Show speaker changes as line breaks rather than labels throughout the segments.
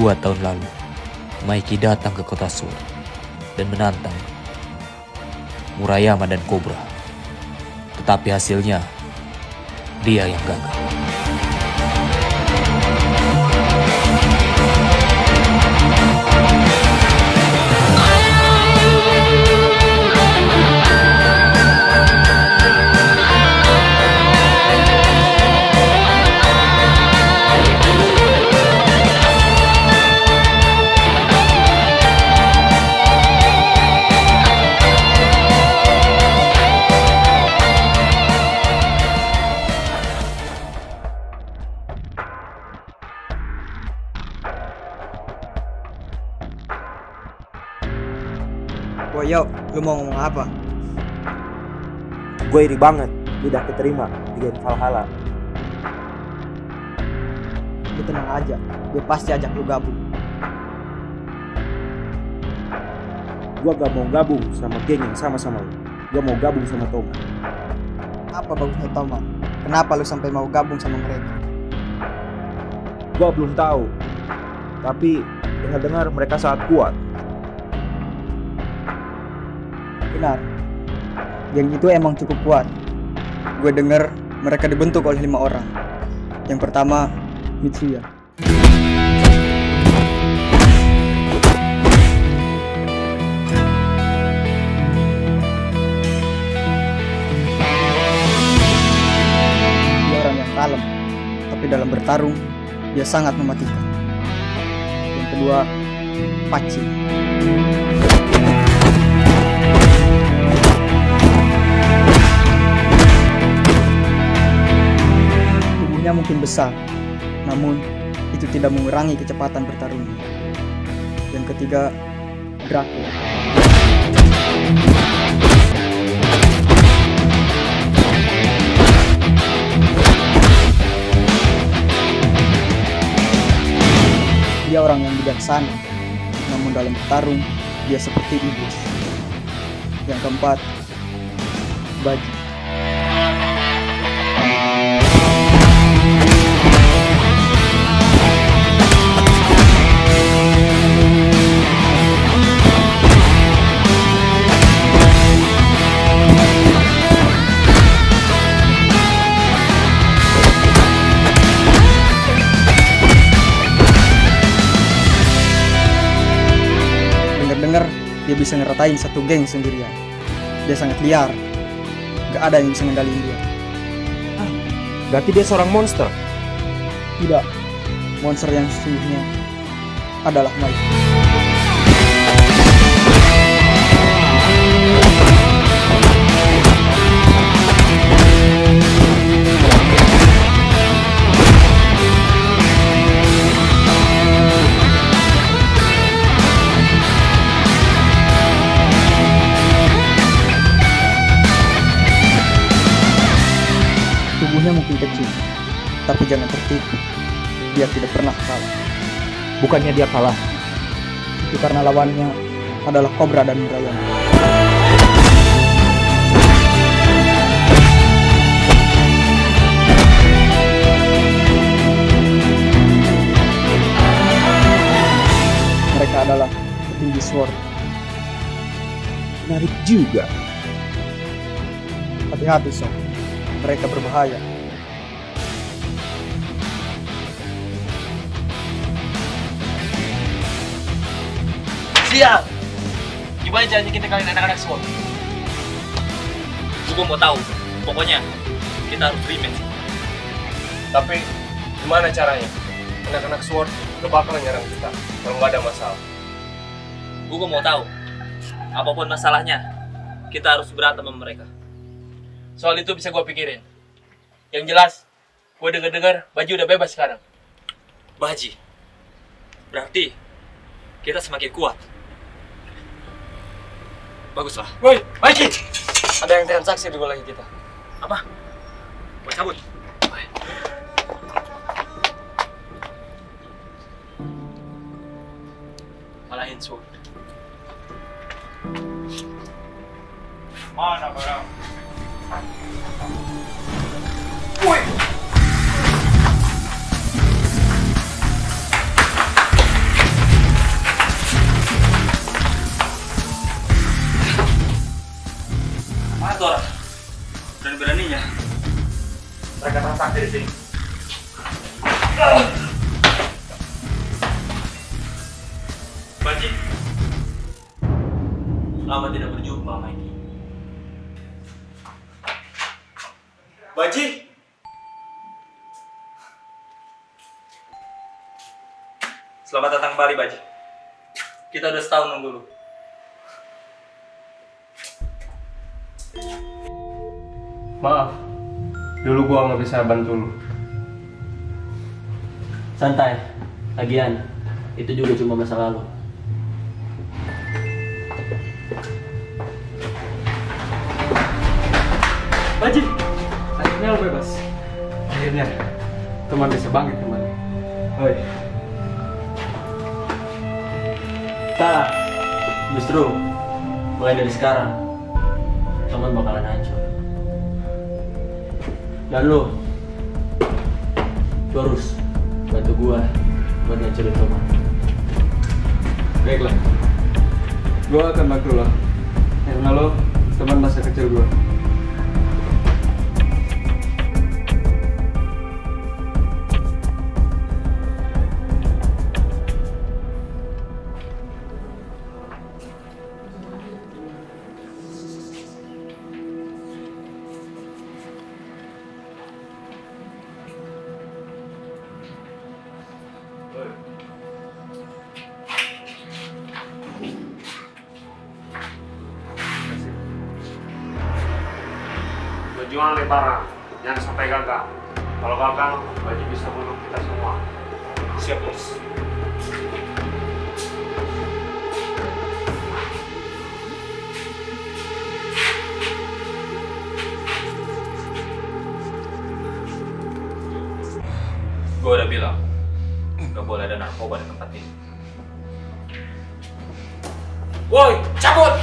2 tahun lalu, Maiki datang ke kota Sword dan menantang Murayama dan Cobra. Tetapi hasilnya, dia yang gagal.
Woyo, lu mau ngomong apa?
Gue iri banget, udah keterima di game Valhalla.
Lu tenang aja, gue pasti ajak lu gabung.
Gue gak mau gabung sama geng yang sama-sama lu. Gue mau gabung sama Toma.
Apa bagusnya Toma? Kenapa lu sampai mau gabung sama mereka?
Gue belum tahu, tapi dengar-dengar mereka sangat kuat.
Benar, geng itu emang cukup kuat. Gue denger mereka dibentuk oleh 5 orang. Yang pertama, Mitsuya. Dia orang yang kalem, tapi dalam bertarung, dia sangat mematikan. Yang kedua, Pachi. Mungkin besar, namun itu tidak mengurangi kecepatan bertarungnya. Yang ketiga, Draco. Dia orang yang bijaksana, namun dalam bertarung dia seperti iblis. Yang keempat, Baji. Dengar dia bisa ngeratain satu geng sendirian. Dia sangat liar, gak ada yang bisa ngendalin dia.
Berarti dia seorang monster?
Tidak, monster yang sesungguhnya adalah Mike. Tubuhnya mungkin kecil, tapi jangan tertipu. Dia tidak pernah kalah.
Bukannya dia kalah?
Itu karena lawannya adalah Cobra dan Murayama. Mereka adalah petinggi Sword.
Menarik juga.
Hati-hati, Sob. Mereka berbahaya.
Siap! Gimana caranya kita kalian anak-anak SWAT? Gue mau tahu. Pokoknya kita harus rematch.
Tapi gimana caranya? Anak-anak SWAT gak bakal nyerang kita kalau nggak ada masalah.
Gue mau tahu. Apapun masalahnya, kita harus berantem sama mereka. Soal itu bisa gue pikirin. Yang jelas, gue denger-dengar Baji udah bebas sekarang. Baji? Berarti kita semakin kuat. Baguslah.
Woi, Baji! Ada yang transaksi di wilayah kita.
Apa? Gue cabut. Malahin Sword.
Mana barang?
Berani-beraninya mereka transaksi di sini. Baji, lama tidak berjumpa, Mikey. Baji, selamat datang kembali, Baji. Kita udah setahun nunggu lu.
Maaf, dulu gua nggak bisa bantu lu.
Santai. Lagian, itu juga cuma masa lalu.
Baji, akhirnya lu bebas. Akhirnya, teman bisa bangkit kembali. Oi.
Salah. Justru, mulai dari sekarang, teman bakalan hancur. Dan lu harus bantu gua buat ngancurin teman.
Baiklah, gua akan bantu lo. Karena lo teman masa kecil gua.
Jual lebaran, jangan sampai gagal. Kalau gagal, Baji bisa bunuh kita semua.
Siap, bos. Gue udah bilang, gak boleh ada narkoba di tempat ini. Woi, cabut!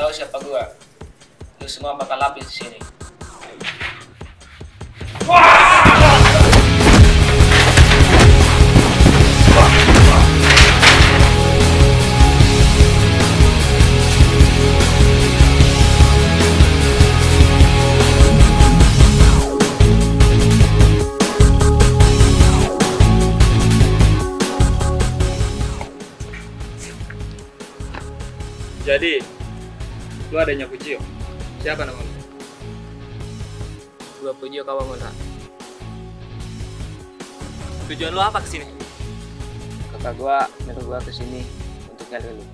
Siapa gua? Lu semua bakal lapis di sini. Jadi, lu adanya Pujio. Siapa nama lu? Gua Pujio Kawamona. Tujuan lu apa kesini?
Kakak gua nyuruh gua kesini untuk nyari lu.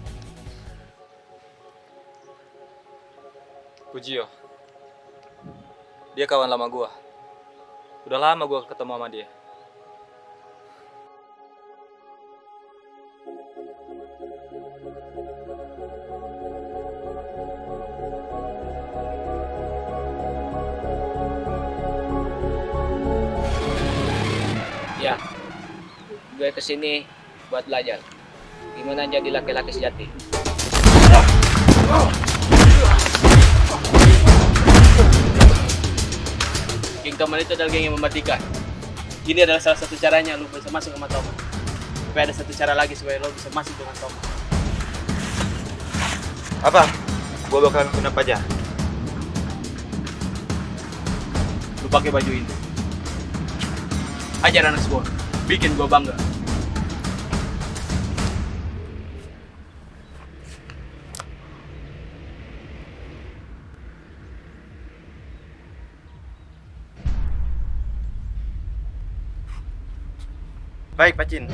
Pujio. Dia kawan lama gua. Udah lama gua ketemu sama dia.
Ya, gue kesini buat belajar gimana jadi laki-laki sejati.
Geng Toman itu adalah geng yang mematikan. Ini adalah salah satu caranya lu bisa masuk sama Toman. Tapi ada satu cara lagi supaya lu bisa masuk dengan Toman.
Apa? Gua bakalan guna aja.
Lu pakai baju ini. Ajar anak semua, bikin gua bangga.
Baik, Pacin.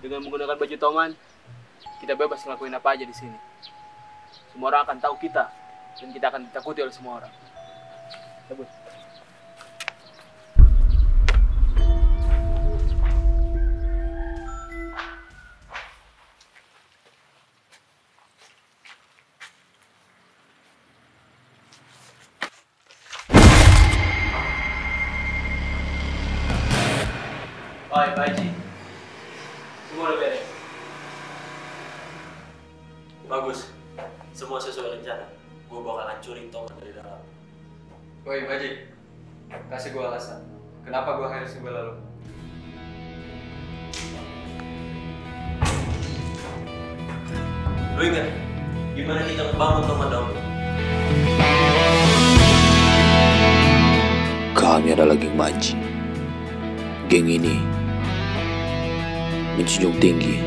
Dengan menggunakan baju Toman, kita bebas ngelakuin apa aja di sini. Semua orang akan tahu kita, dan kita akan ditakuti oleh semua orang. Cabut. Baik, Pak Haji. Semua udah beres. Bagus. Semua sesuai rencana. Gue bakal hancurin Toman dari dalam.
Woi, Pak Haji. Kasih gue alasan. Kenapa gue harus ngebela lo?
Lu ingat gimana kita ngebangun Toman dahulu?
Kami adalah geng Manji. Geng ini menjunjung tinggi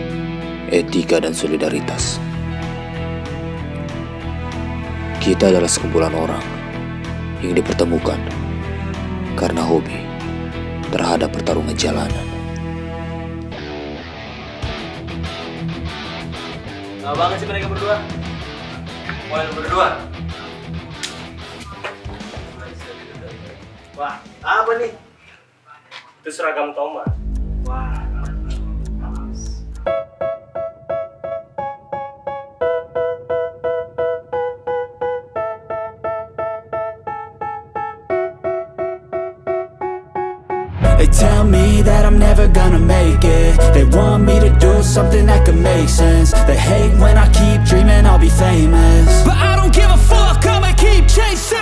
etika dan solidaritas. Kita adalah sekumpulan orang yang dipertemukan karena hobi terhadap pertarungan jalanan.
Nah banget sih mereka berdua. Poin berdua.
Wah, apa nih? Itu seragam Toman. Wah,
They tell me that I'm never gonna make it. They want me to do something that could make sense. They hate when I keep dreaming I'll be famous, but I don't give a fuck, I'ma keep chasing.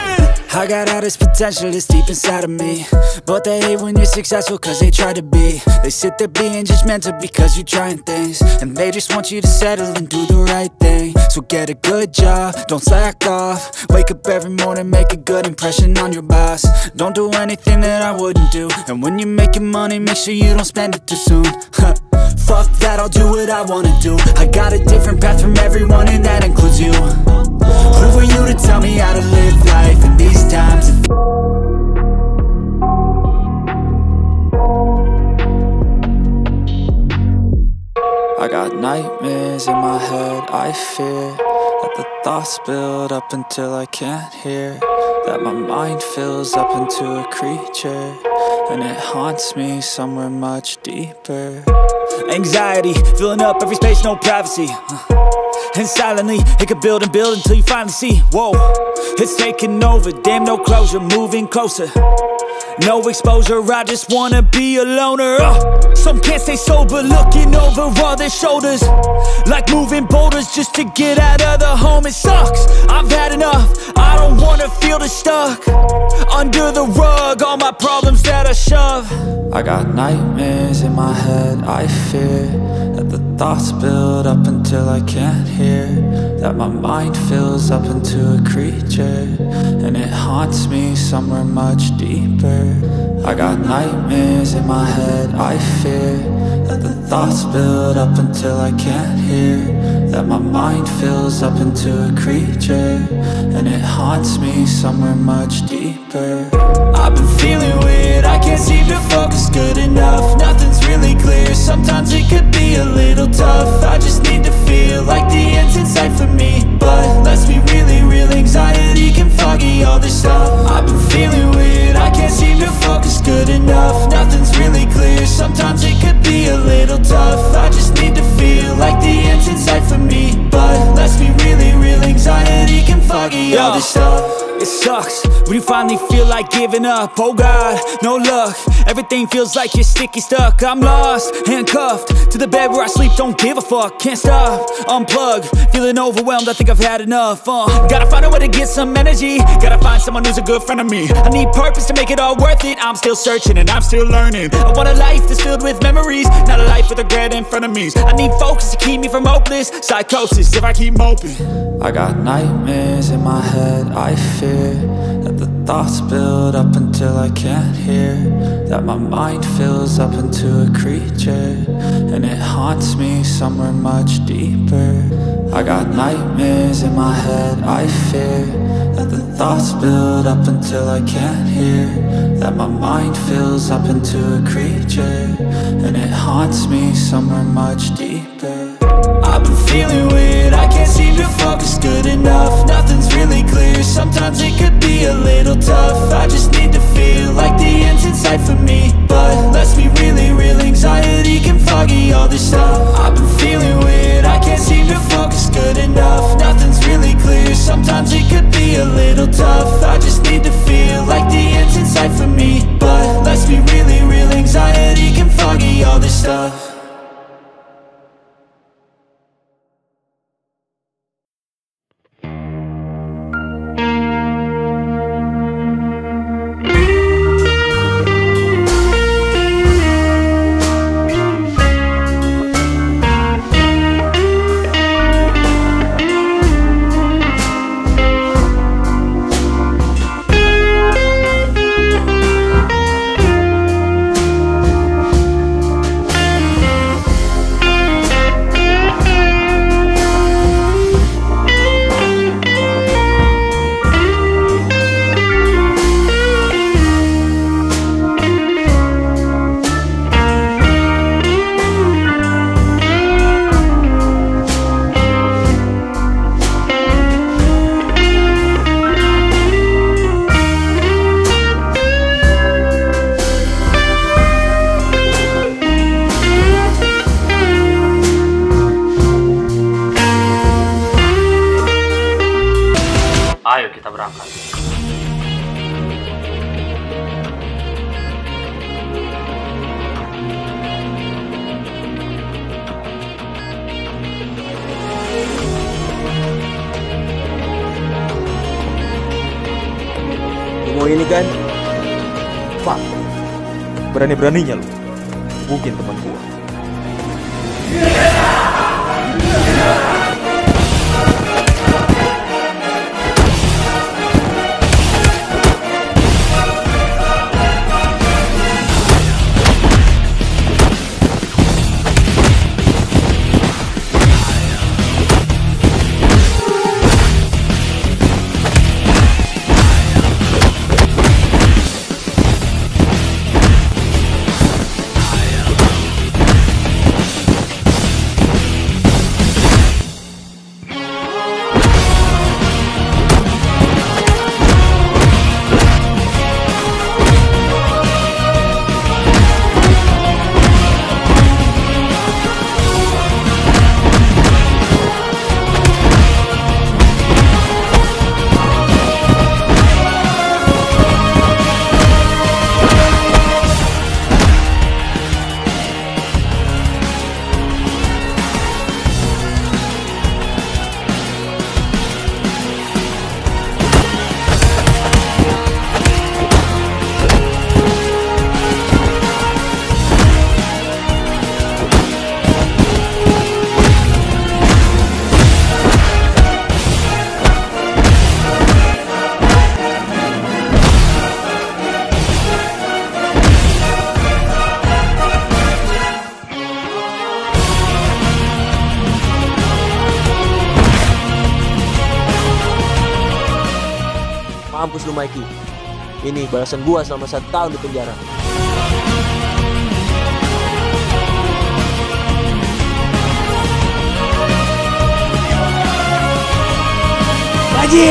I got all this potential that's deep inside of me, but they hate when you're successful cause they try to be. They sit there being judgmental because you're trying things, and they just want you to settle and do the right thing. So get a good job, don't slack off. Wake up every morning, make a good impression on your boss. Don't do anything that I wouldn't do, and when you're making money, make sure you don't spend it too soon. Fuck that, I'll do what I wanna do. I got a different path from everyone, and that includes you. Who are you to tell me how to live life in these times? I got nightmares in my head, I fear that the thoughts build up until I can't hear, that my mind fills up into a creature, and it haunts me somewhere much deeper. Anxiety, filling up every space, no privacy. And silently, it could build and build until you finally see, whoa, it's taking over, damn no closure, moving closer. No exposure, I just wanna be a loner. Some can't stay sober, looking over all their shoulders, like moving boulders just to get out of the home. It sucks, I've had enough, I don't wanna feel the stuck under the rug, all my problems that I shove. I got nightmares in my head, I fear that the thoughts build up until I can't hear, that my mind fills up into a creature, and it haunts me somewhere much deeper. I got nightmares in my head, I fear that the thoughts build up until I can't hear, that my mind fills up into a creature, and it haunts me somewhere much deeper. I've been feeling weird, I can't seem to focus good enough. Nothing's really clear, sometimes it could be a little tough. I just need to feel like the end's in sight for me, but let's be really real, anxiety can foggy all this stuff. I've been feeling weird, I can't seem to focus good enough. Nothing's really clear, sometimes it could be a little tough. I just need to feel like the end's in sight for me, but let's be really real, anxiety can foggy all this stuff. It sucks when you finally feel like giving up. Oh God, no luck, everything feels like you're sticky stuck. I'm lost, handcuffed to the bed where I sleep, don't give a fuck. Can't stop, unplug, feeling overwhelmed, I think I've had enough. Gotta find a way to get some energy, gotta find someone who's a good friend of me. I need purpose to make it all worth it, I'm still searching and I'm still learning. I want a life that's filled with memories, not a life with regret in front of me. I need focus to keep me from hopeless psychosis if I keep moping. I got nightmares in my head, I fear that the thoughts build up until I can't hear, that my mind fills up into a creature, and it haunts me somewhere much deeper. I got nightmares in my head, I fear that the thoughts build up until I can't hear, that my mind fills up into a creature, and it haunts me somewhere much deeper. I've been feeling weird, I can't seem to focus good enough. Nothing's really clear, sometimes it could be a little tough. I just need to feel like the end's in sight for me, but let's be really real, anxiety can foggy all this stuff. I've been feeling weird, I can't seem to focus good enough. Nothing's really clear, sometimes it could be a little tough. I just need to feel like the end's in sight for me, but let's be really real, anxiety can foggy all
Kamu ini kan? Fuck. Berani-beraninya lu bukin teman gua.
Mampus lu Mikey. Ini balasan gua selama 1 tahun di penjara. Baji!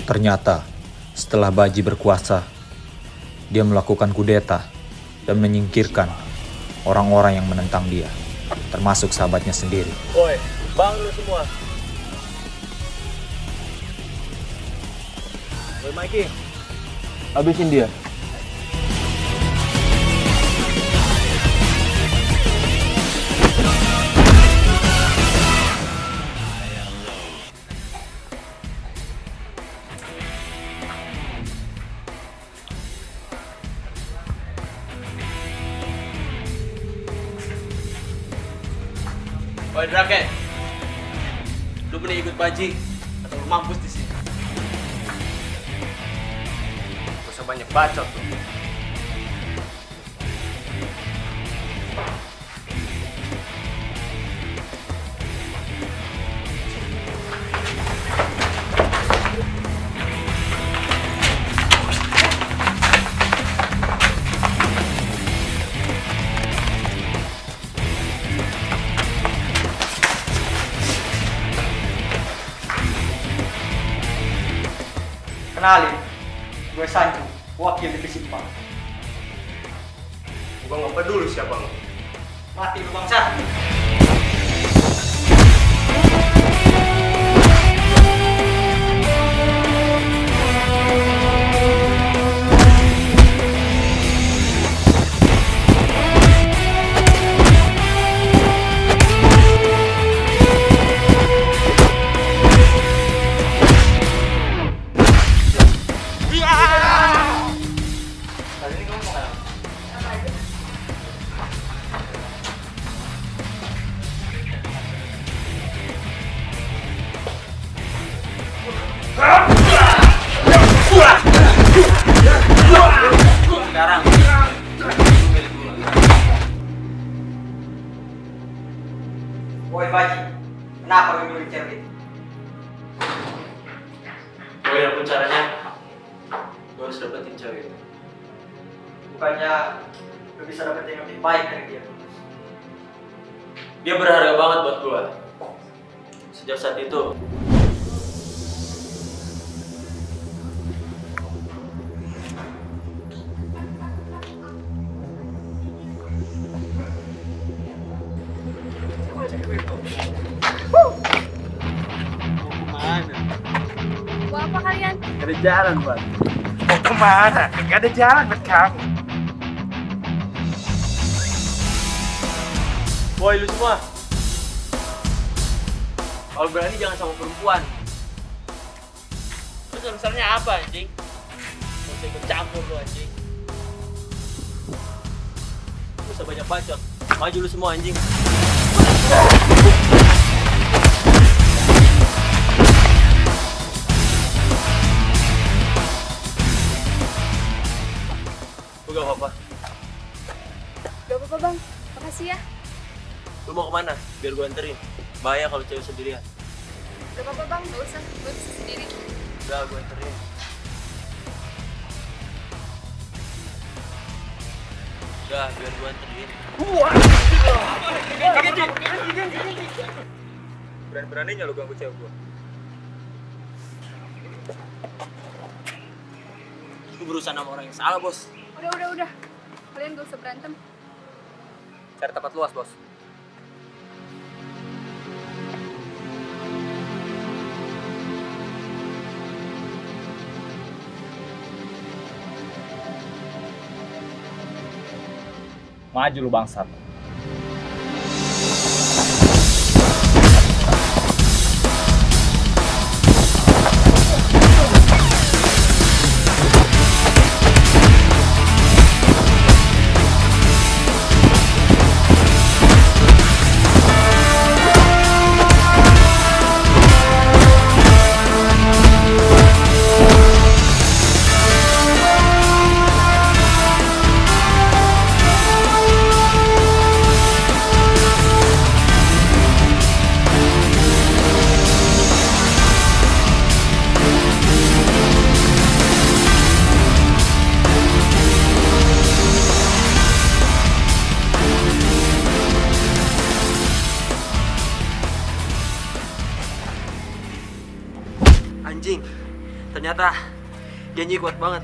Ternyata, setelah Baji berkuasa, dia melakukan kudeta dan menyingkirkan orang-orang yang menentang dia, termasuk sahabatnya sendiri.
Woi, bang lu semua. Woi Mikey, habisin dia.
Woi Draken, lu mending ikut Baji atau lu mampus di sini.
Gak usah banyak bacot tuh.
Kenalin, gue Sanju, wakil divisi 4.
Gua nggak peduli siapa lu.
Mati lu bangsa.
Sekarang,
Woi Baji, kenapa lu nyulik cewek?
gue yang pun caranya, gue harus dapetin cewek itu.
Bukannya lu bisa dapetin yang lebih baik dari dia?
Dia berharga banget buat gue. Sejak saat itu,
apa kalian?
Gak ada jalan buat. Mau kemana? Gak ada jalan buat kamu.
Woi lu semua. Kalau berani jangan sama perempuan. Terus urusannya apa anjing? Gak usah ikut campur lu anjing. Gak usah banyak bacot. Maju lu semua anjing. Gak apa-apa.
Gak apa-apa bang, makasih ya.
Lu mau kemana? Biar gue anterin. Bahaya kalau cewek sendirian.
Gak apa-apa bang, gak usah, gue bisa sendiri.
Udah, gue anterin. Udah, biar gue anterin.
Berani-beraninya lu ganggu cewek gua.
Lu berusaha sama orang yang salah, bos.
Udah. Kalian gak usah berantem.
Cari tempat luas, bos.
Maju lu bangsat.
Anjing, ternyata Genji kuat banget.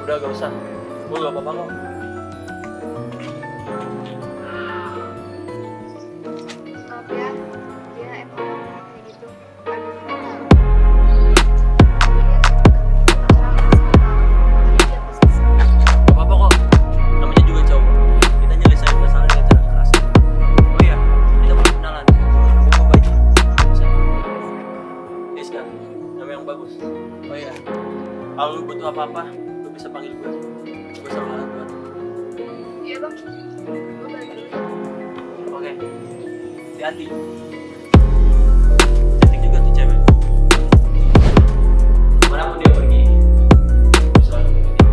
Udah gak usah, gue gak apa-apa kok.
Maaf ya, dia emang kayak gitu.
Gak apa-apa kok, namanya juga cowok. Kita nyelesain masalah dengan cara keras. Oh iya, kita perlu kenalan. Nama gue Baji. Bisa? Iska, nama yang bagus. Oh iya, kalau lu butuh apa-apa, lu bisa panggil gue. Gue selalu alat buat.
Iya bang, gue balik dulu ya.
Oke, hati-hati. Cantik juga tuh cewek. Manapun dia pergi, gue selalu ngikutin.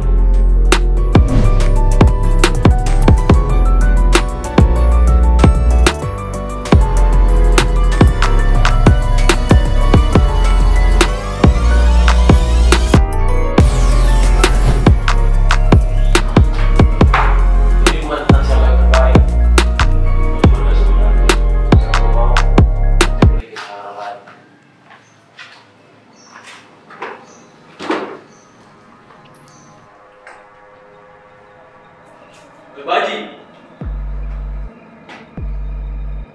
Ini bukan tentang siapa yang terbaik. Ini udah sebenarnya sama mau memiliki orang lain. Baji,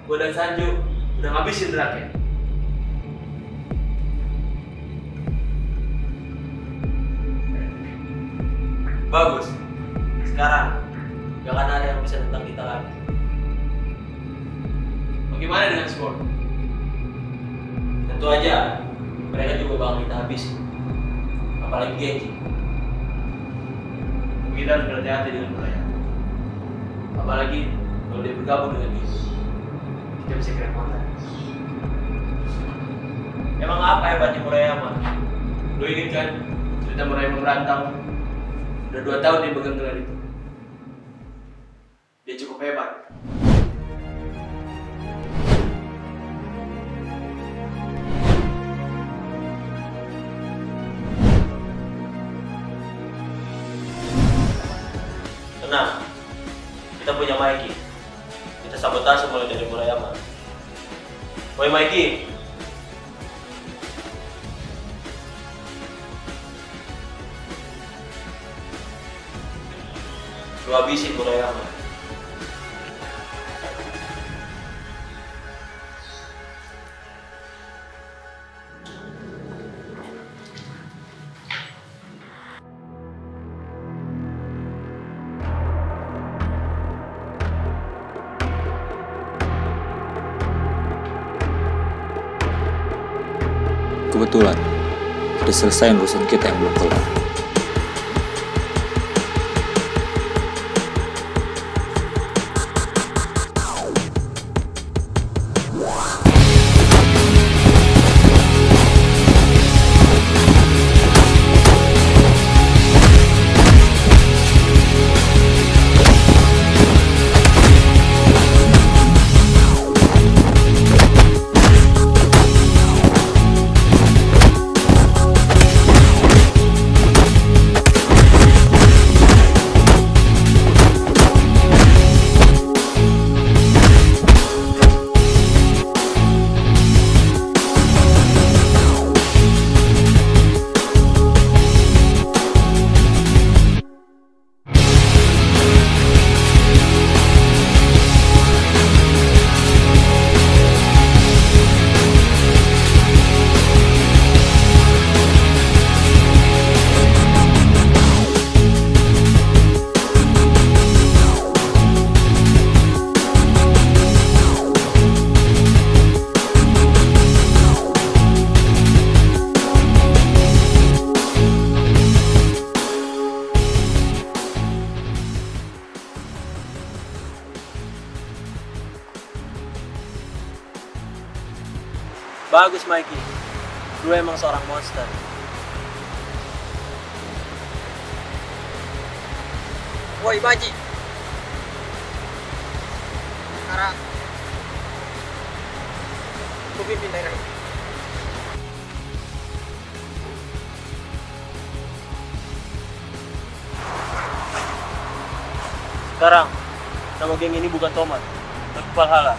gue dan Sanju udah ngabisin draknya. Bagus. Sekarang gak akan ada yang bisa tentang kita lagi. Bagaimana dengan Sword? Tentu aja mereka juga bakal kita habisin. Apalagi Genji. Kita harus berhati-hati dengan mereka. Apalagi kalau dia bergabung dengan kita, kita bisa kira kontak. Emang apa hebatnya Murayama? Lu inget kan cerita Murayama merantau? Udah 2 tahun dia pegang gelar itu. Dia cukup hebat. Tenang, kita punya Mikey. Kita sabotase mulai dari Murayama. Woi Mikey, lu habisin Murayama.
kebetulan udah selesai urusan kita yang belum kelar.
Bagus Mikey, lu emang seorang monster.
Woi Baji, sekarang lu pimpin daerah ini.
Sekarang, nama geng ini bukan Tomat, tapi Valhalla.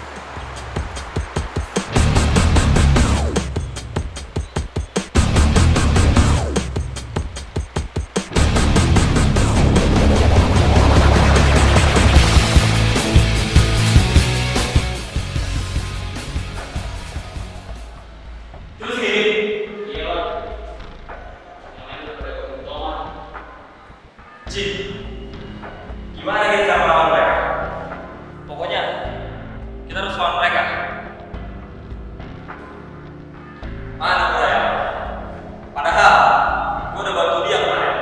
Gimana kita melawan mereka? Pokoknya kita harus lawan mereka. Mana Buraya? Padahal gue udah bantu dia kemarin.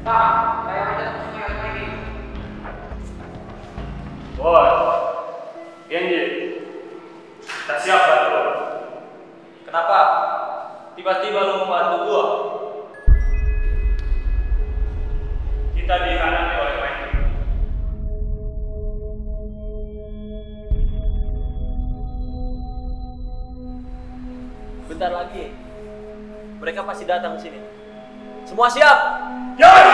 Pak, saya ada sesuatu lagi.
Boy, Genji, kita siap bantu.
Kenapa? Tiba-tiba lu membantu gue?
Kita dihadapi oleh Mikey.
Bentar lagi, mereka pasti datang ke sini. Semua siap?
Yes!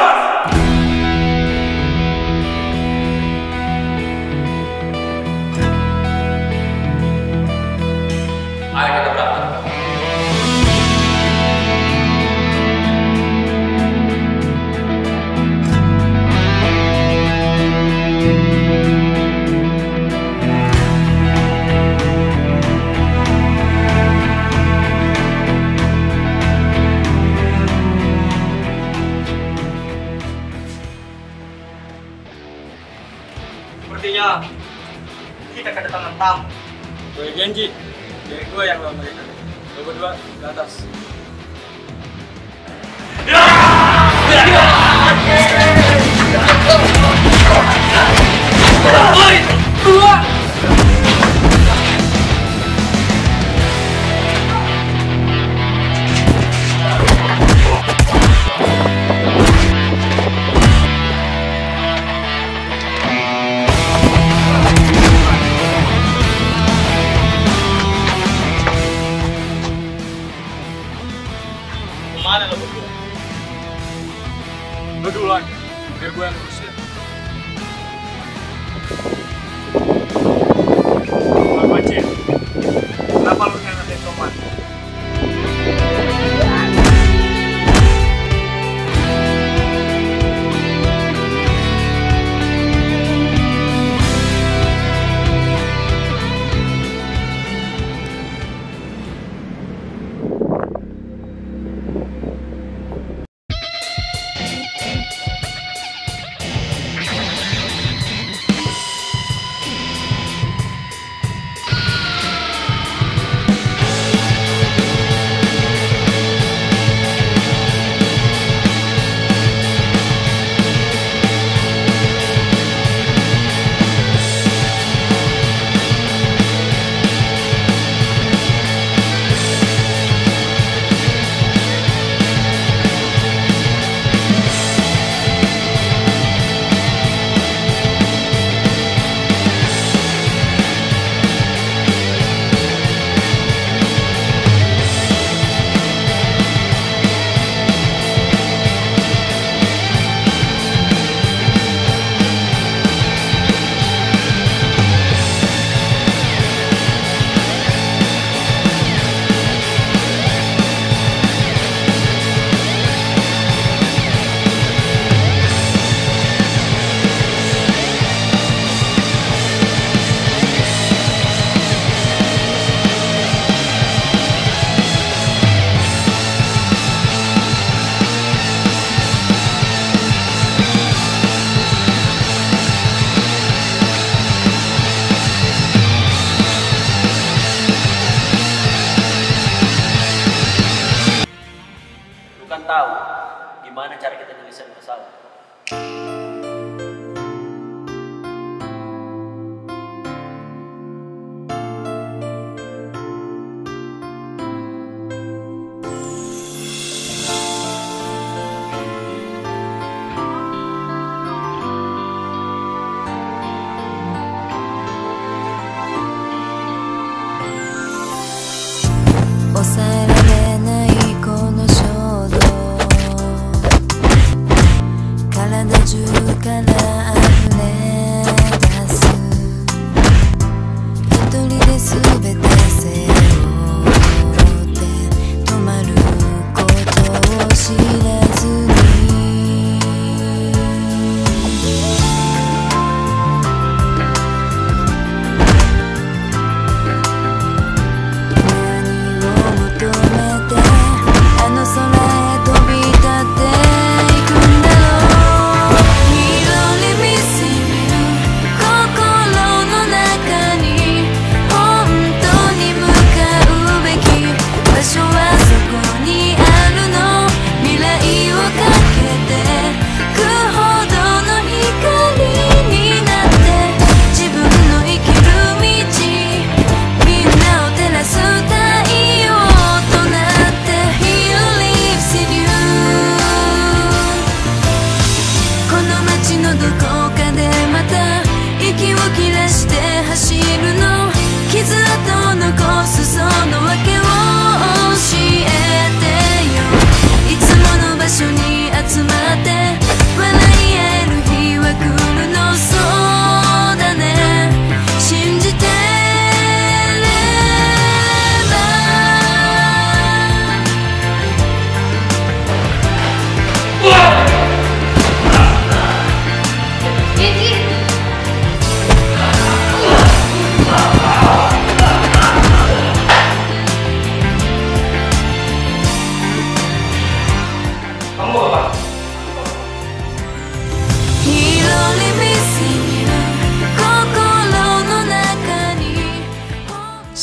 Ayo kita berangkat.
Sepertinya kita kedatangan tamu.
Gue Genji, jadi gue yang lawan mereka. Lo berdua ke atas. Kemana lo berdua? Lo duluan, biar gue yang ngurusin.
Gimana cara kita nyelesain masalah?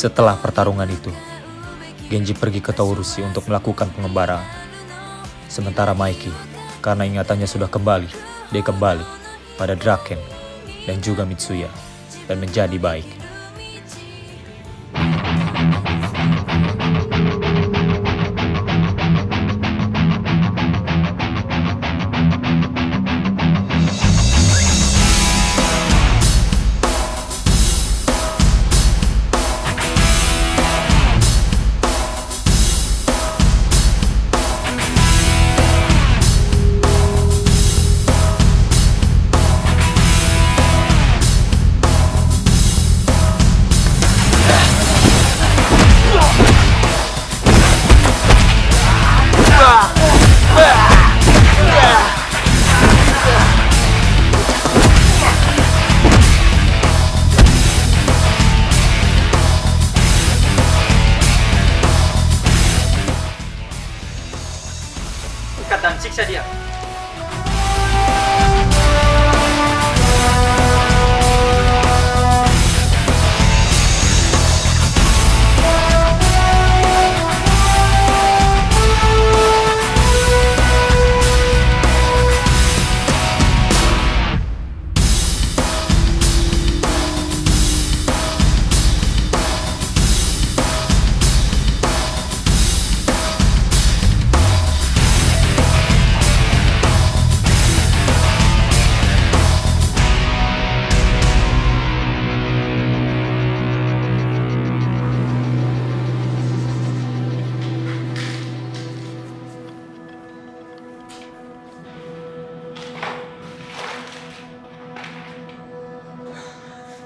Setelah pertarungan itu, Genji pergi ke Taurushi untuk melakukan pengembaraan. Sementara Maiki, karena ingatannya sudah kembali, dia kembali pada Draken dan juga Mitsuya dan menjadi baik.
Ikat dan siksa dia.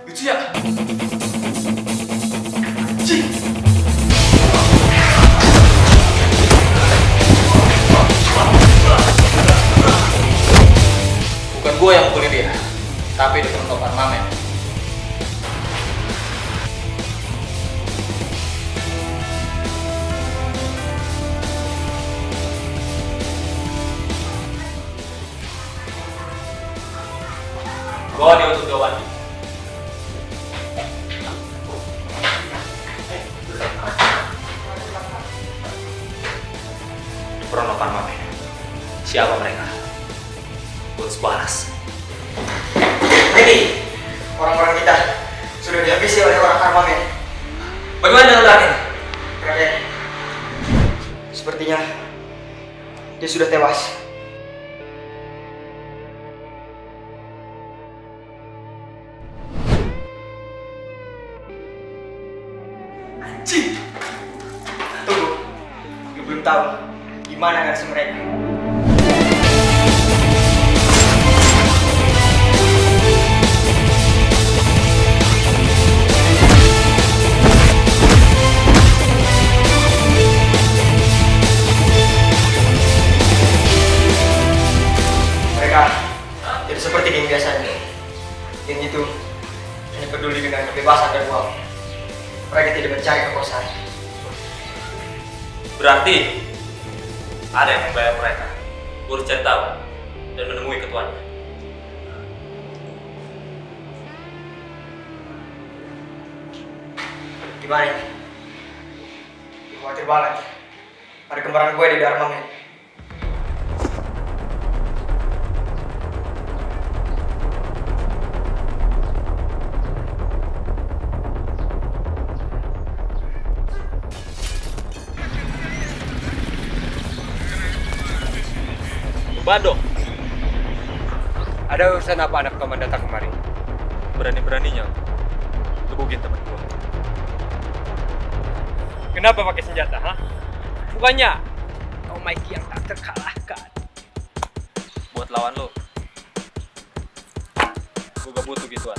Mitsuya! Ci! Bukan gua yang mukulin dia, tapi di perlengkapan Mamen. Bawa dia untuk diobati.
Siapa mereka? Bos Baras.
Ini orang-orang kita sudah dihabisi oleh orang armamen.
Bagaimana dengan Raden?
Raden, sepertinya dia sudah tewas. Anjing! Tunggu, gue belum tahu gimana nasib mereka. Jadi seperti geng biasanya. Geng itu hanya peduli dengan kebebasan dan uang. Mereka tidak mencari kekuasaan.
Berarti ada yang membayar mereka. Gue harus cari tahu dan menemui ketuanya.
Gimana ini? Khawatir banget. Ada kembaran gue di armamen.
Bando, ada urusan apa anak Toman datang kemari?
Berani-beraninya gebukin teman gua. Kenapa pakai senjata, ha? Bukannya kau Mikey yang tak terkalahkan. Buat lawan lo, gua gak butuh gituan.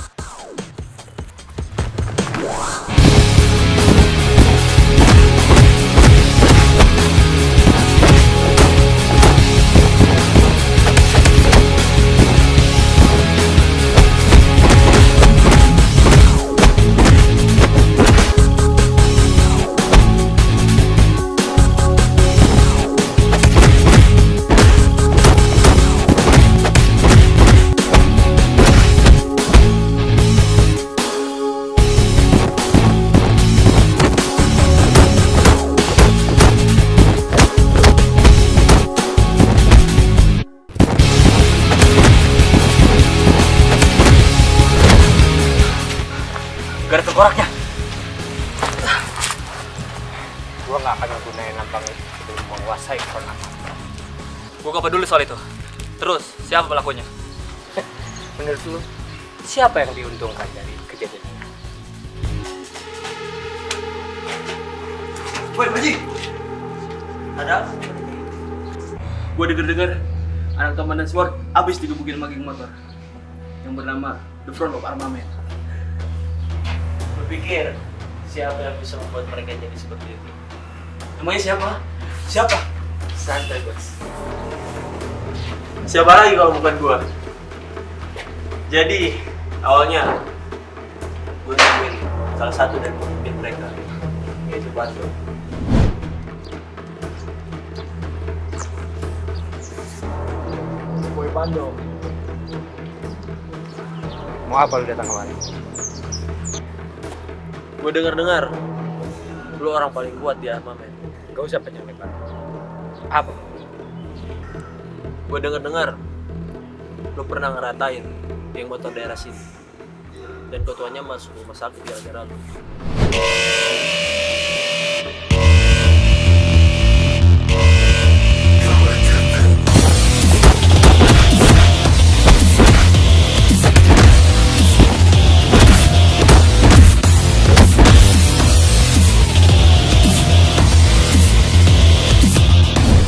Gak ada tengkoraknya.
Gua gak akan menggunakan lambang itu sebelum menguasai keponakan.
Gue gak peduli soal itu. Terus, siapa pelakunya?
Menurut lu, siapa yang diuntungkan dari kejadian ini?
Woi, Baji!
Ada? Gue denger-denger anak Toman dan Sword abis digebukin sama geng motor yang bernama The Front of Armament. Berpikir siapa yang bisa membuat mereka jadi seperti itu? Namanya siapa? Siapa? Santai, bos. Siapa lagi kalau bukan gua? Jadi awalnya gue nemuin salah satu dari pemimpin mereka, yaitu Bando.
Boy Bando. Mau apa lu datang kemari?
Gue dengar lu orang paling kuat di armamen.
Gak usah panjang lebar. Apa?
Gue dengar lu pernah ngeratain geng motor daerah sini, dan ketuanya masuk rumah sakit gara-gara lu.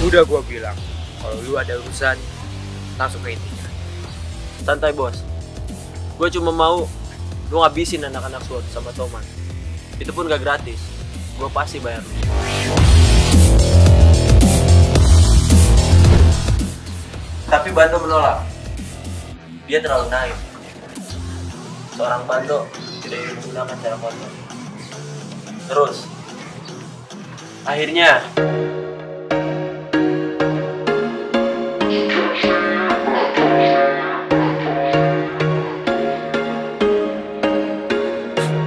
Udah gua bilang, kalau lu ada urusan, langsung ke intinya.
Santai, bos. Gue cuma mau lu ngabisin anak-anak SWORD sama Toman. Itu pun gak gratis. Gue pasti bayar lu. Tapi Bando menolak. Dia terlalu naif. Seorang Bando tidak ingin menggunakan cara kotor. Terus, akhirnya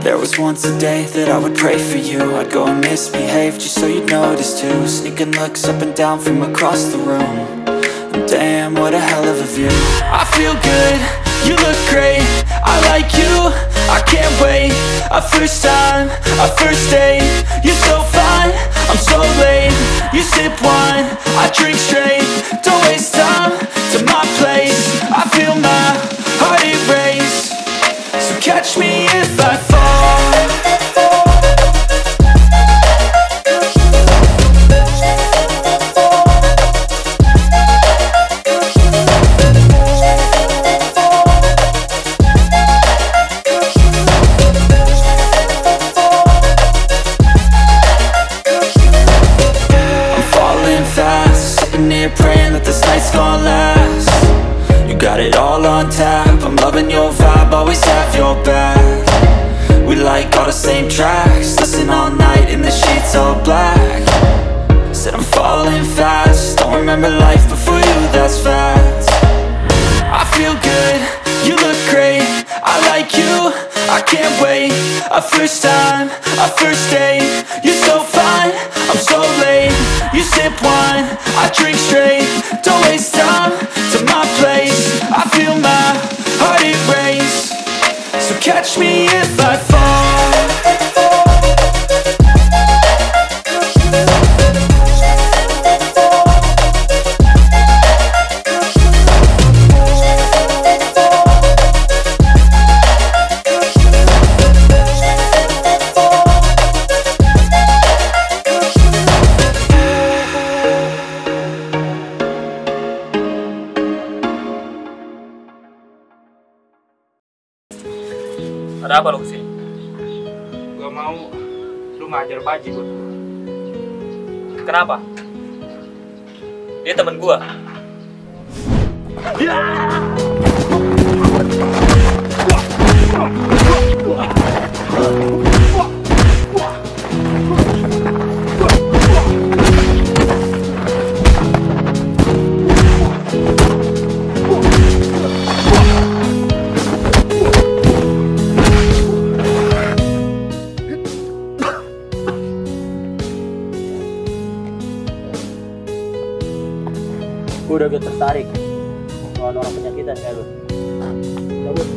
There was once a day that I would pray for you. I'd go and misbehave just so you'd notice too. Sneaking looks up and down from across the room, Damn, what a hell of a view. I feel good, you look great, I like you, I can't wait. A first time, a first date, you're so fine, I'm so late. You sip wine, I drink straight, don't waste time to my place. I feel my heart erase, so catch me if I fall. Praying that this night's gonna last. You got it all on tap, I'm loving your vibe, always have your back. We like all the same tracks, listen all night in the sheets all black. Said I'm falling fast, don't remember life before you, that's fact. I feel good, you look great, I like you, I can't wait. A first time, a first date, you're so fine, I'm so late. You sip wine, I drink straight, don't waste time to my place. I feel my heart erase, so catch me if I fall.
Ada apa lo kesini?
Gua mau lu ngajar Baji buat gua.
Kenapa? Dia temen gua.
Gue udah gak tertarik lawan orang penyakitan kayak lu. Cabut.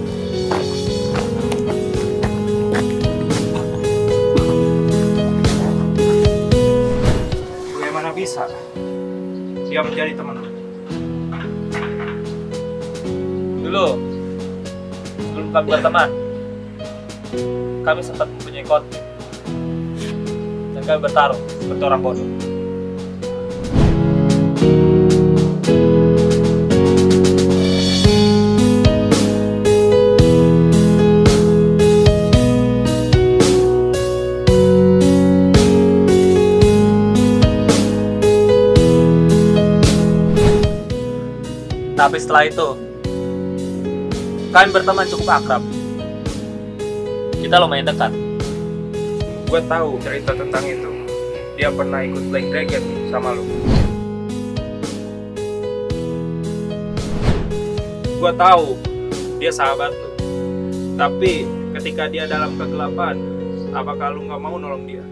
Bagaimana bisa dia menjadi teman lu?
Dulu, sebelum kami berteman, kami sempat mempunyai konflik dan kami bertarung seperti orang bodoh. Tapi setelah itu, kami berteman cukup akrab. Kita lumayan dekat.
Gue tahu cerita tentang itu. Dia pernah ikut Black Dragon sama lu. Gue tahu dia sahabat lu. Tapi ketika dia dalam kegelapan, apakah lu nggak mau nolong dia?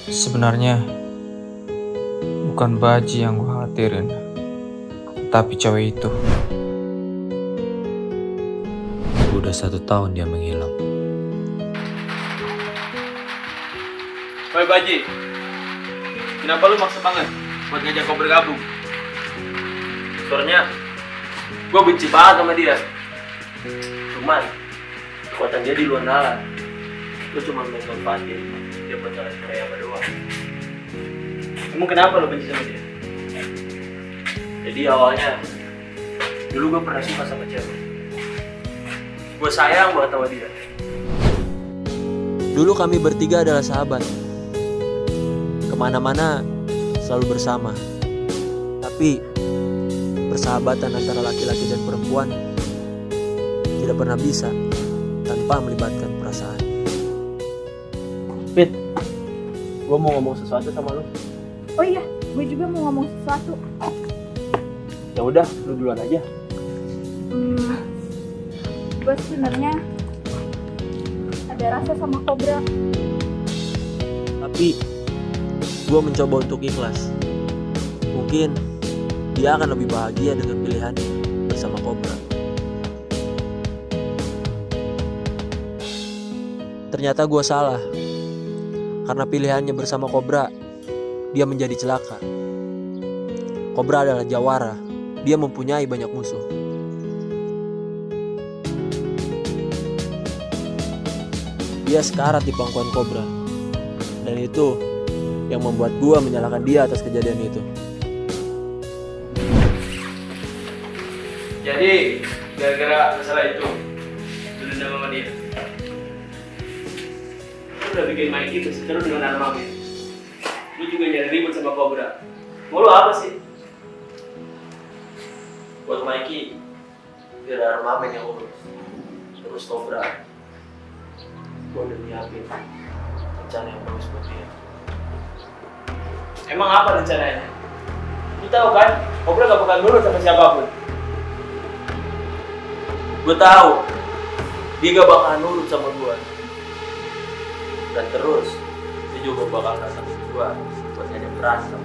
Sebenarnya bukan Baji yang gue khawatirin, tapi cewek itu.
Udah 1 tahun dia menghilang.
Woi Baji, kenapa lu maksa banget buat ngajak kau bergabung? Soalnya gue benci banget sama dia. Cuman kekuatan dia di luar nalar. Lu cuma mau manfaatin dia buat jalan Korea berdua. Emang kenapa lu benci sama dia? Jadi awalnya dulu gue pernah suka sama cewek. Gue sayang banget sama dia.
Dulu kami bertiga adalah sahabat. Kemana-mana selalu bersama. Tapi persahabatan antara laki-laki dan perempuan tidak pernah bisa tanpa melibatkan perasaan.
Pit, gue mau ngomong sesuatu sama lu.
Oh iya, gue juga mau ngomong sesuatu.
Ya udah, lu duluan aja.
Gue sebenarnya ada rasa sama Cobra.
Tapi gue mencoba untuk ikhlas. Mungkin dia akan lebih bahagia dengan pilihannya bersama Cobra. Ternyata gue salah. Karena pilihannya bersama Cobra, dia menjadi celaka. Cobra adalah jawara. Dia mempunyai banyak musuh. Dia sekarat di pangkuan Cobra. Dan itu yang membuat gue menyalahkan dia atas kejadian itu.
Jadi, gara-gara masalah itu, lu dendam sama dia. Lu udah bikin main gitu, seteru dengan Armamen. Lu juga nyari ribut sama Cobra. Mau lu apa sih? Buat Mikey, biar Armamen yang urus. Terus Cobra, gue udah nyiapin rencana yang bagus buat dia. Emang apa rencananya? Lu tahu kan, Cobra gak bakal nurut sama siapapun. Gue tahu dia gak bakal nurut sama gue. Dan terus dia juga bakal datang ke gue buat ngajak berantem.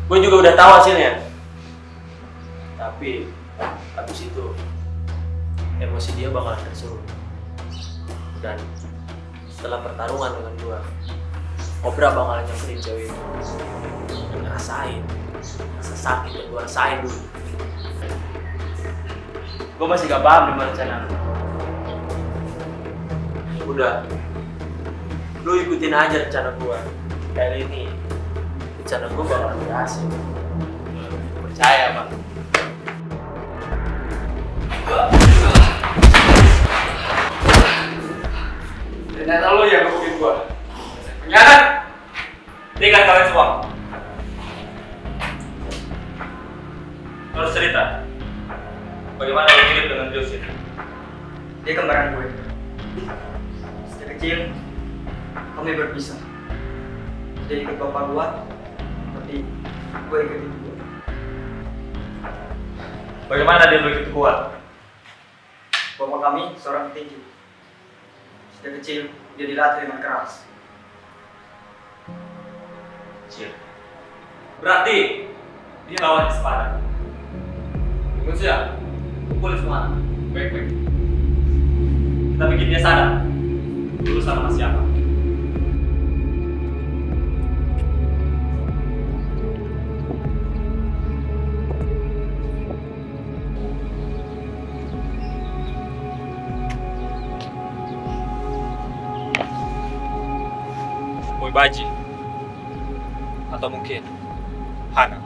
Gue juga udah tahu hasilnya. Tapi habis itu emosi dia bakal tersuruh. Dan setelah pertarungan dengan gue, Cobra bakal nyamperin cewek itu dan ngerasain rasa sakit yang gue rasain dulu. Gue masih gak paham dengan rencana lu. Udah, lu ikutin aja rencana gue. Kali ini rencana gue bakal berhasil. Percaya, Bang. Ternyata lu yang ngebukin gue. Pengkhianat! Tinggal kalian semua. Terus cerita. Bagaimana lu hidup dengan Joseph?
Dia kembaran gue. Sejak kecil, kami berpisah. Dia ikut bapak gue, seperti gue ikutin dia.
Bagaimana dia begitu kuat?
Bapak kami seorang petinju. Sejak kecil, dia dilatih dengan keras.
Berarti dia lawan sepadan. Tunggu siap. Pukul semua. Baik. Kita bikin dia sadar. Dulu sama siapa?
Boy Baji. Atau mungkin Hana.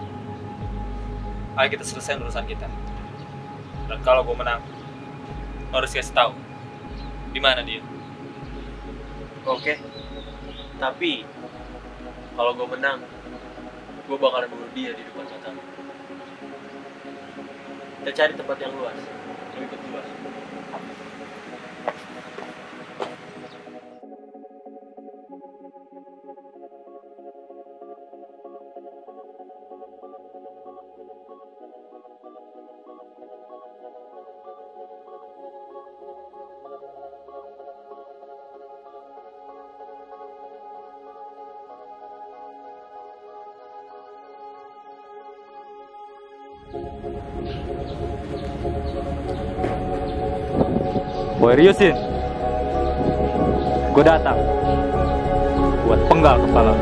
Ayo kita selesaikan urusan kita. Dan kalau gue menang, lo harus kasih tahu di mana dia.
Oke. Tapi kalau gue menang, gue bakalan bunuh dia di depan mata. Kita cari tempat yang luas. Lo ikut luas.
Boy Ryusin, gue datang buat penggal kepala.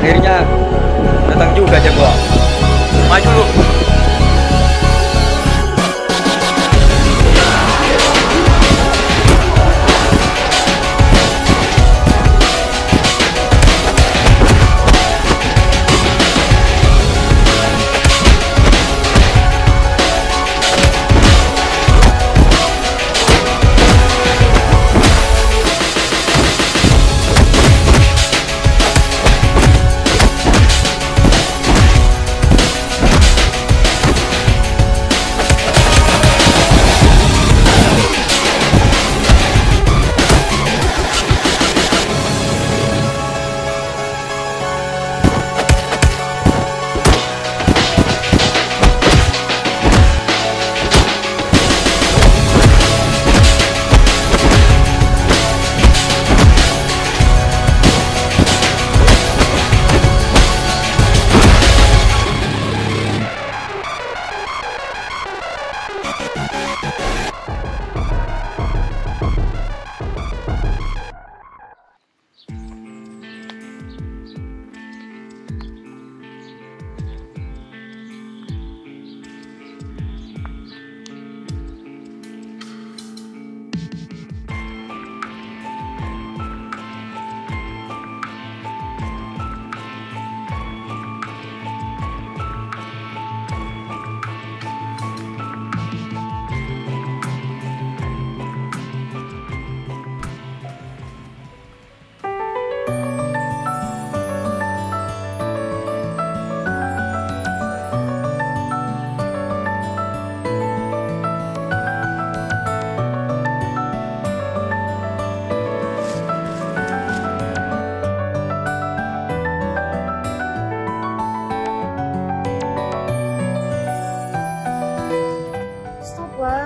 Akhirnya datang juga jagoan. Maju lu.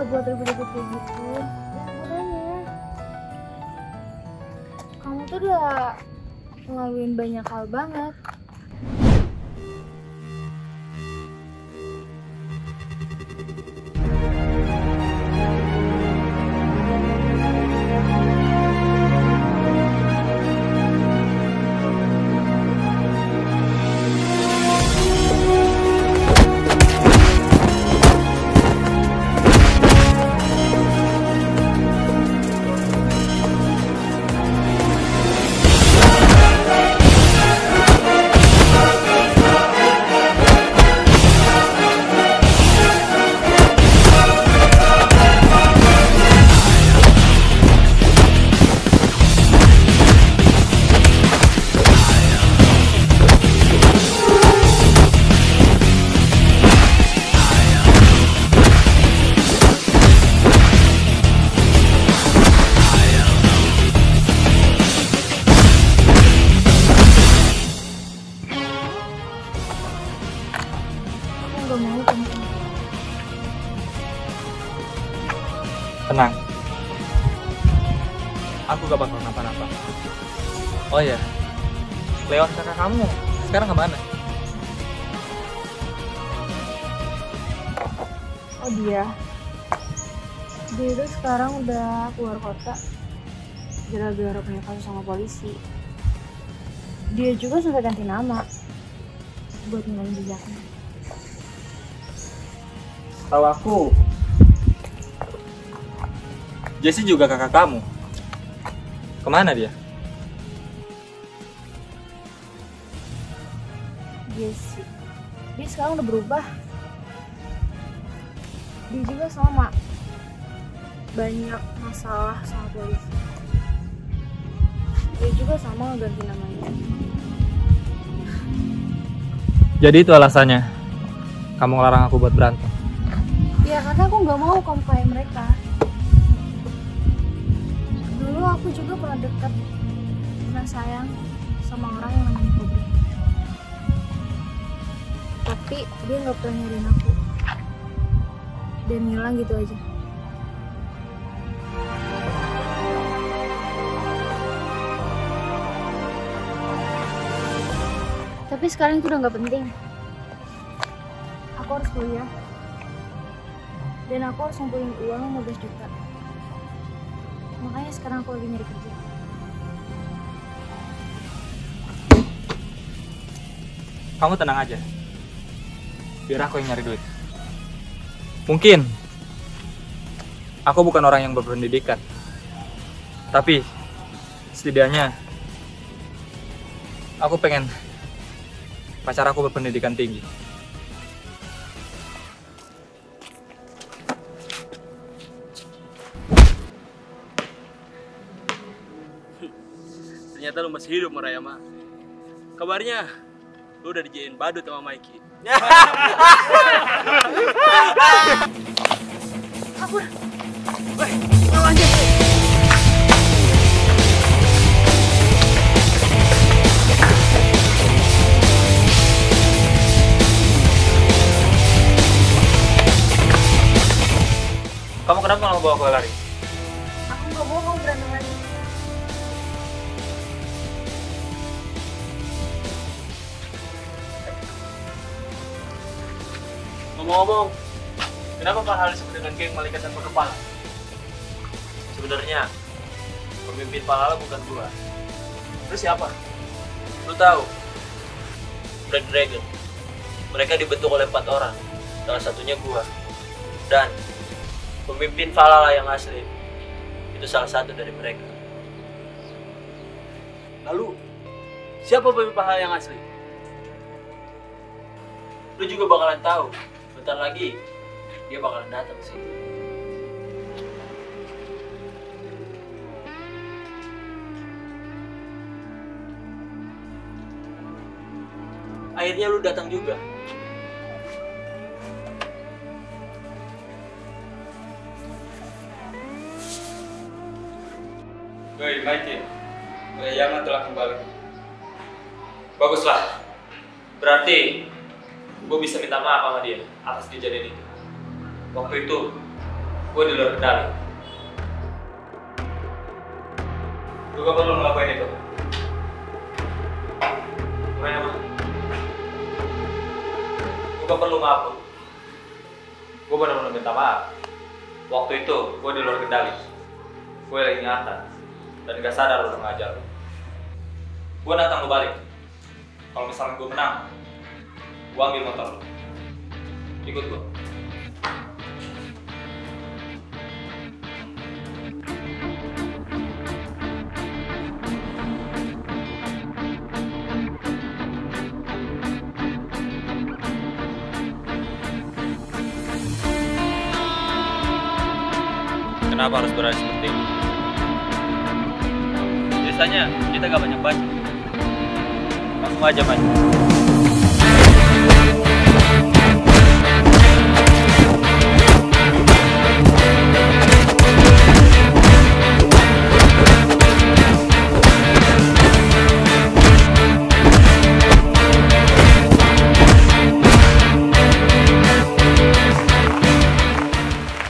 buat ribut-ribut kayak gitu. Makanya kamu tuh udah ngelaluin banyak hal banget.
Tenang, aku gak bakal kenapa-napa. Oh ya, Leon kakak kamu sekarang kemana?
Oh dia itu sekarang udah keluar kota gara-gara punya kasus sama polisi. Dia juga sampai ganti nama buat ngilangin jejaknya.
Tahu aku, Jesse juga kakak kamu. Kemana dia?
Jesse, dia sekarang udah berubah. Dia juga sama, banyak masalah sama polisi. Dia juga sama ganti namanya.
Jadi itu alasannya kamu ngelarang aku buat berantem?
Ya karena aku nggak mau kamu kayak mereka. Dulu aku juga pernah dekat, pernah sayang sama orang yang namanya Cobra. Tapi dia nggak pernah nyariin aku. Dia ngilang gitu aja. Tapi sekarang itu udah nggak penting. Aku harus kuliah. Dan aku harus ngumpulin uang 15 juta. Makanya sekarang aku lagi nyari kerja.
Kamu tenang aja. Biar aku yang nyari duit. Mungkin aku bukan orang yang berpendidikan. Tapi setidaknya aku pengen pacar aku berpendidikan tinggi.
Ternyata lu masih hidup, Marayama. Kabarnya lu udah dijadiin badut sama Mikey.
Kabur. Woi, lawan aja.
Kamu kenapa nggak bawa aku lari?
Aku nggak mau kamu berantem lagi.
Ngomong-ngomong,
Kenapa Valhalla disebut dengan geng malaikat tanpa kepala?
Sebenarnya pemimpin Valhalla bukan gua.
Lu siapa?
Lu tahu? Black Dragon. Mereka dibentuk oleh 4 orang. Salah satunya gua. Dan pemimpin Valhalla yang asli itu salah satu dari mereka.
Lalu, siapa pemimpin Valhalla yang asli?
Lu juga bakalan tahu. Bentar lagi dia bakalan datang ke sini. Akhirnya lu datang juga.
Woi, Mikey. Yaman telah kembali. Baguslah.
Berarti gue bisa minta maaf sama dia atas kejadian itu. Waktu itu gue di luar kendali. Gue gak perlu ngelakuin itu. Gimana mah? Gue gak perlu maaf. Gue benar-benar minta maaf. Waktu itu gue di luar kendali. Gue lagi ingatan dan gak sadar udah ngajar. Gue nantang lu balik. Kalau misalnya gue menang, gue ambil motor lu. Ikut gue. Kenapa harus berada seperti ini?
Biasanya kita gak banyak baca.
Langsung aja, Mas.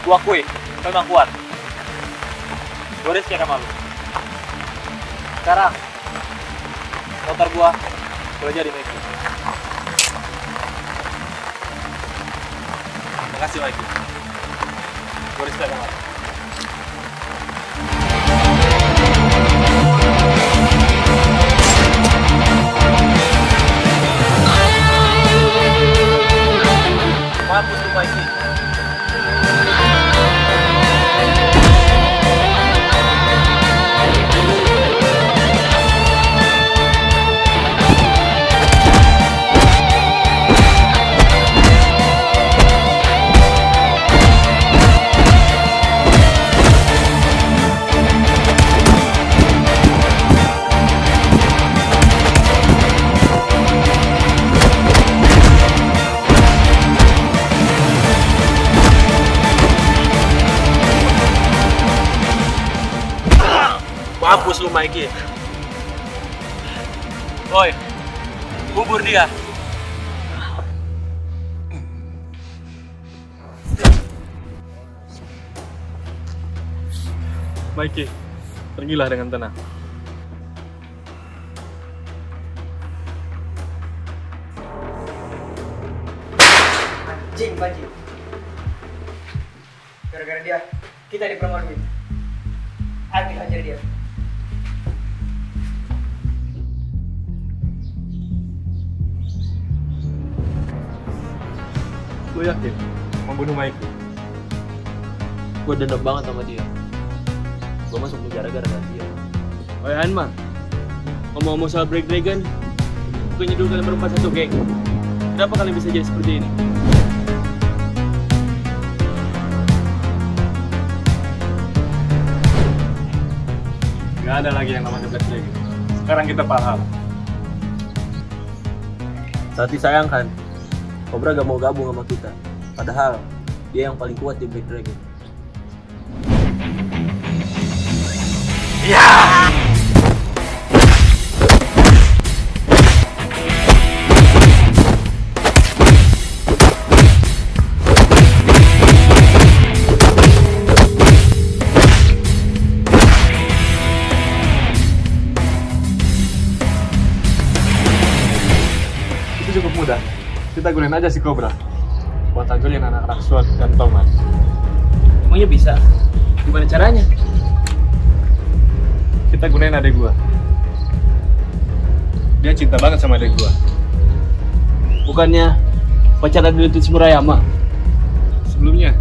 Gua akui, memang kuat. Gue risky sama lu. Sekarang motor gua boleh jadi Mikey. Makasih Mikey. Gue risky sama lu. Mampus lu Mikey.
Mampus lu Mikey. Woi, bubur dia.
Mikey, pergilah dengan tenang.
Anjing, bajing. Gara-gara dia, kita dipermaluin. Ambil ajar dia.
Lu yakin membunuh Mikey?
Gue dendam banget sama dia. Gue masuk penjara gara-gara dia.
Oi Hanma, ngomong-ngomong soal Black Dragon, bukannya dulu kalian berempat satu geng. Kenapa kalian bisa jadi seperti ini?
Gak ada lagi yang namanya Black Dragon. Sekarang kita paham.
Saat disayangkan, Cobra gak mau gabung sama kita. Padahal dia yang paling kuat di Black Dragon.
Ya!
Itu cukup mudah. Kita gunain aja si Cobra. buat hancurin anak-anak SWAT dan Tomat.
Emangnya bisa? Gimana caranya?
Kita gunain adik gua. Dia cinta banget sama adik gua.
Bukannya pacaran dulu itu Murayama?
Sebelumnya,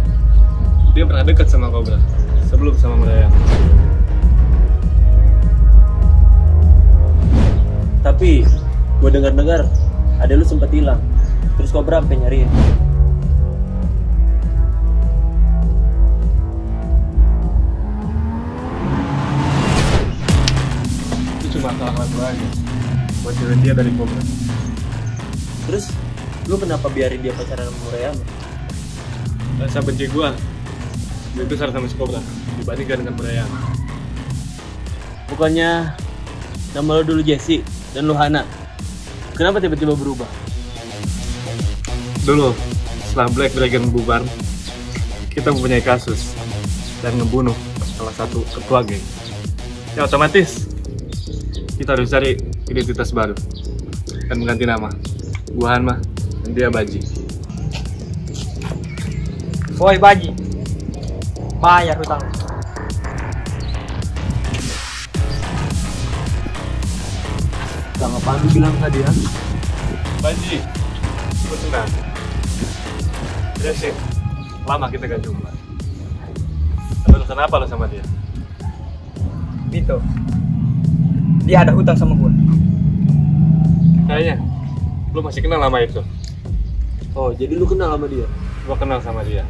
dia pernah dekat sama Cobra. Sebelum sama Murayama.
Tapi, gue dengar-dengar ada lu sempat hilang. Terus Cobra sampai nyariin.
Itu cuma akal-akalan gue aja. Buat jauhin dia dari Cobra.
Terus, lu kenapa biarin dia pacaran sama Murayama?
Rasa benci gue lebih besar sama si Cobra dibandingkan dengan Murayama.
Bukannya nama lo dulu Jesse dan lu Hana. Kenapa tiba-tiba berubah?
Dulu, setelah Black Dragon bubar, kita mempunyai kasus dan ngebunuh salah satu ketua geng. Ya otomatis, kita harus cari identitas baru dan mengganti nama. Gua Hanma dan dia Baji.
Woi Baji, bayar hutang.
Gak apaan lu bilang tadi ya?
Baji, lu tenang. Ya sih, lama kita gak jumpa. Tapi kenapa lo sama dia?
Vito, dia ada hutang sama gua.
Kayaknya, lu masih kenal sama itu.
Oh, jadi lu kenal sama dia?
Gua kenal sama dia.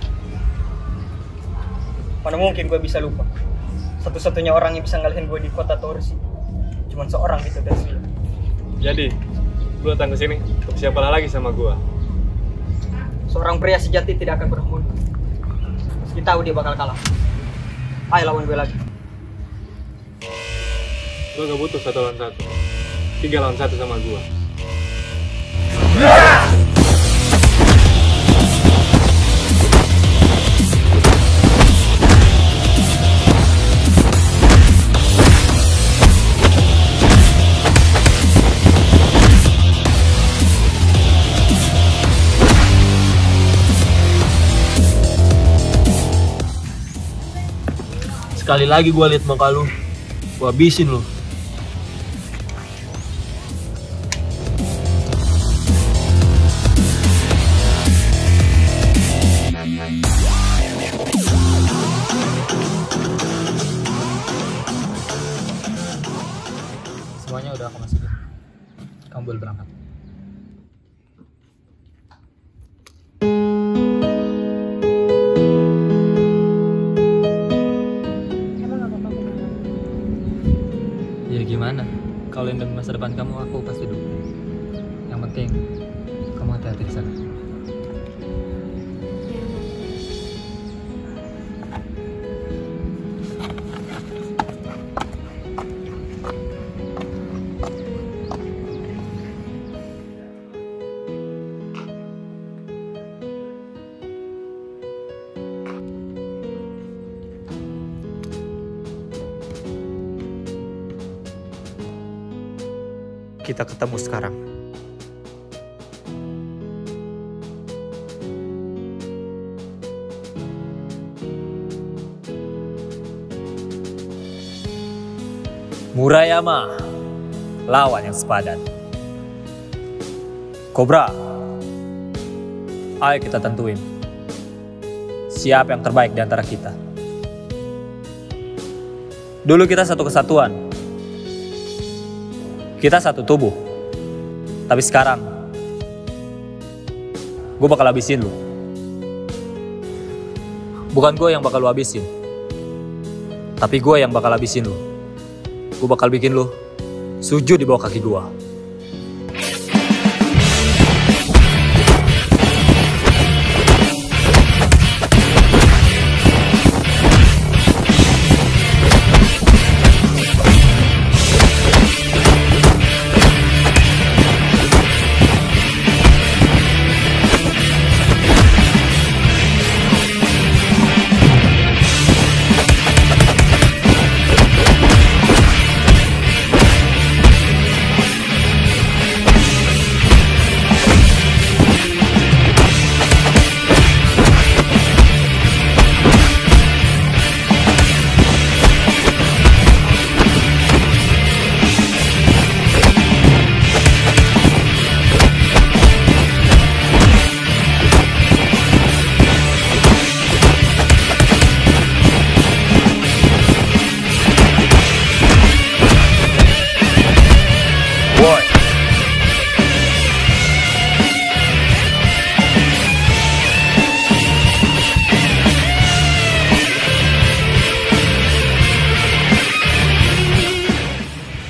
Mana mungkin gue bisa lupa? Satu-satunya orang yang bisa ngalahin gue di kota Torsi cuman seorang Vito Dasria.
Jadi, lu datang ke sini untuk siapa lagi sama gua?
Seorang pria sejati tidak akan pernah mundur. Meski tahu dia bakal kalah. Ayo lawan gue lagi.
Gua gak butuh 1 lawan 1. 3 lawan 1 sama gua.
Sekali lagi gue liat muka lu, gue habisin lu.
Semuanya udah aku masukin. Kamu boleh berangkat. Ya gimana? Kalau yang demi masa depan kamu, aku pasti dukung. Yang penting kamu hati-hati di sana. Kita ketemu sekarang. Murayama, lawan yang sepadan. Cobra, ayo kita tentuin siapa yang terbaik di antara kita. Dulu kita satu kesatuan. Kita satu tubuh. Tapi sekarang, gue bakal habisin lu. Bukan gue yang bakal lu habisin. Tapi gue yang bakal habisin lu. Gue bakal bikin lu sujud di bawah kaki gue.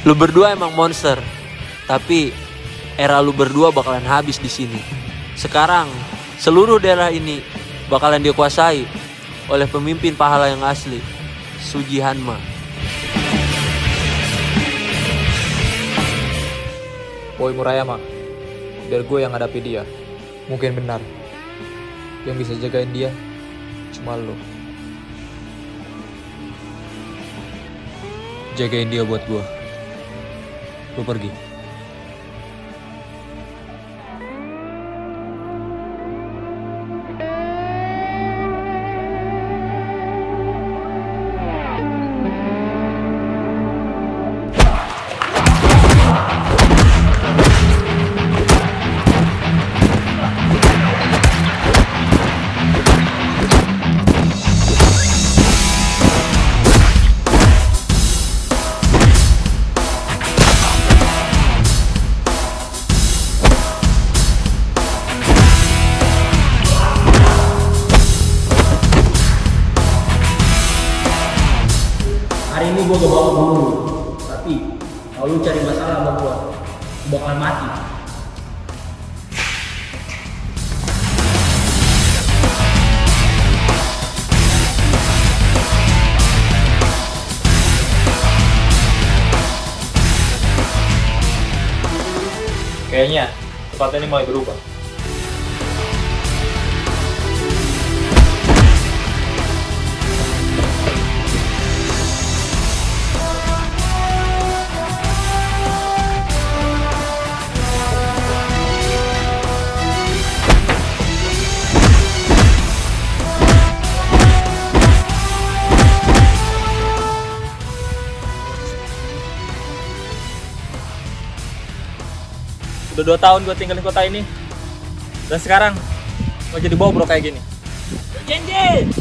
Lu berdua emang monster, tapi era lu berdua bakalan habis di sini. Sekarang seluruh daerah ini bakalan dikuasai oleh pemimpin pahala yang asli, Suji Hanma.
Woi Murayama, biar gue yang hadapi dia. Mungkin benar, yang bisa jagain dia cuma lo. Jagain dia buat gue. Lo pergi.
Hari ini gue gak bawa bunuh, tapi kalau lu cari masalah sama gue, lu bakal mati.
Kayaknya tempat ini mulai berubah.
Udah 2 tahun gue tinggal di kota ini, dan sekarang gue jadi bobrok kayak gini. Genji!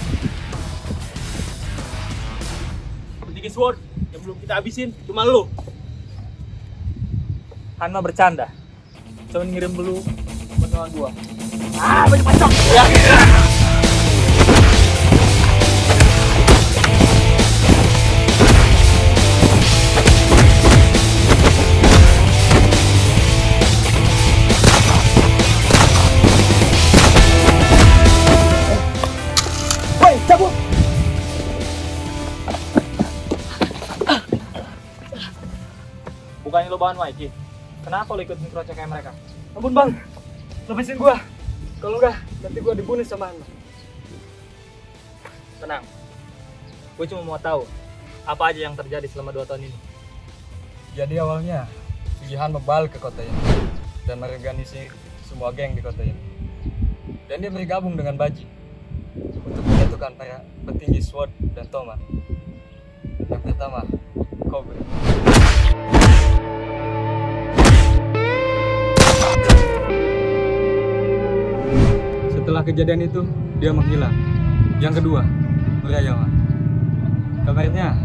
Tiga sword yang belum kita habisin cuma lu. Hanma bercanda, cuma ngirim dulu pertolongan gua. Banyak pacok! Ya. Bukannya lo bahan Mikey? Kenapa lo ikut ngerocok kayak mereka? Ampun bang, lepasin gua. Kalau enggak, nanti gua dibunuh sama Hanma. Tenang, gue cuma mau tahu apa aja yang terjadi selama 2 tahun ini.
Jadi awalnya Suji Hanma balik ke kota ini dan mengorganisir semua geng di kota ini. Dan dia bergabung dengan Baji untuk menyatukan para petinggi SWAT dan Toma. Yang pertama, Cobra. Setelah kejadian itu, dia menghilang. Yang kedua, Murayama. Kabarnya